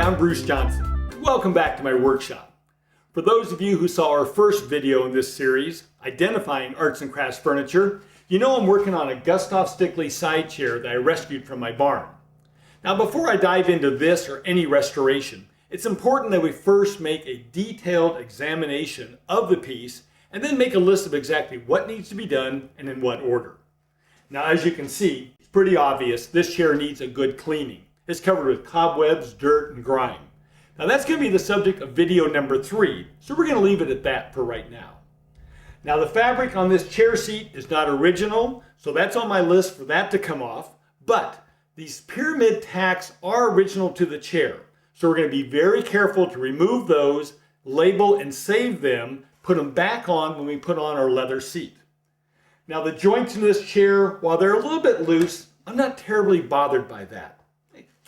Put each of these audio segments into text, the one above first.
I'm Bruce Johnson. Welcome back to my workshop. For those of you who saw our first video in this series, Identifying Arts and Crafts Furniture, you know I'm working on a Gustav Stickley side chair that I rescued from my barn. Now before I dive into this or any restoration, it's important that we first make a detailed examination of the piece and then make a list of exactly what needs to be done and in what order. Now as you can see, it's pretty obvious this chair needs a good cleaning. It's covered with cobwebs, dirt, and grime. Now that's going to be the subject of video number 3, so we're going to leave it at that for right now. Now the fabric on this chair seat is not original, so that's on my list for that to come off, but these pyramid tacks are original to the chair, so we're going to be very careful to remove those, label and save them, put them back on when we put on our leather seat. Now the joints in this chair, while they're a little bit loose, I'm not terribly bothered by that.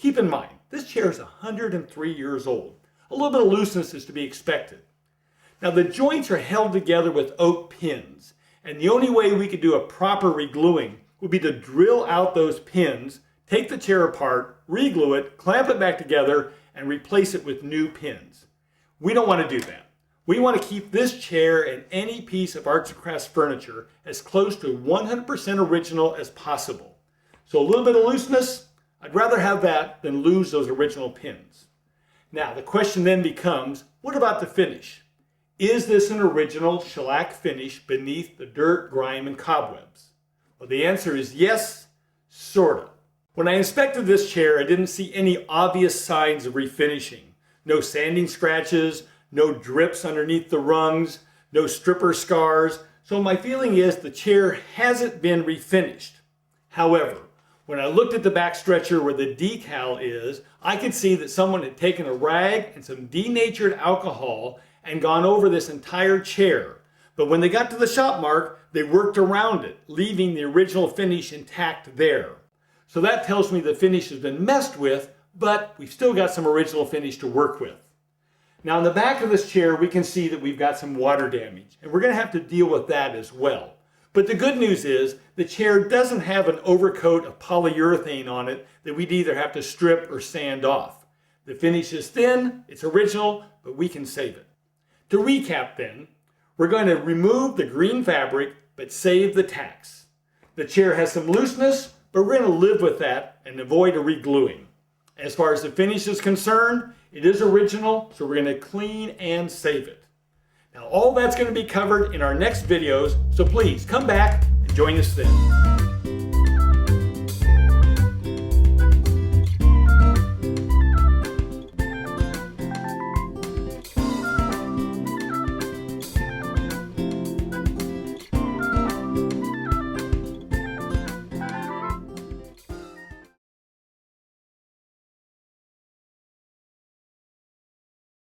Keep in mind, this chair is 103 years old. A little bit of looseness is to be expected. Now the joints are held together with oak pins, and the only way we could do a proper regluing would be to drill out those pins, take the chair apart, reglue it, clamp it back together, and replace it with new pins. We don't want to do that. We want to keep this chair and any piece of arts and crafts furniture as close to 100% original as possible. So a little bit of looseness, I'd rather have that than lose those original pins. Now the question then becomes, what about the finish? Is this an original shellac finish beneath the dirt, grime, and cobwebs? Well, the answer is yes, sorta. When I inspected this chair, I didn't see any obvious signs of refinishing. No sanding scratches, no drips underneath the rungs, no stripper scars. So my feeling is the chair hasn't been refinished. However, when I looked at the back stretcher where the decal is, I could see that someone had taken a rag and some denatured alcohol and gone over this entire chair. But when they got to the shop mark, they worked around it, leaving the original finish intact there. So that tells me the finish has been messed with, but we've still got some original finish to work with. Now in the back of this chair, we can see that we've got some water damage, and we're going to have to deal with that as well. But the good news is the chair doesn't have an overcoat of polyurethane on it that we'd either have to strip or sand off. The finish is thin, it's original, but we can save it. To recap then, we're going to remove the green fabric but save the tacks. The chair has some looseness, but we're going to live with that and avoid a regluing. As far as the finish is concerned, it is original, so we're going to clean and save it. Now all that's going to be covered in our next videos, so please come back and join us then.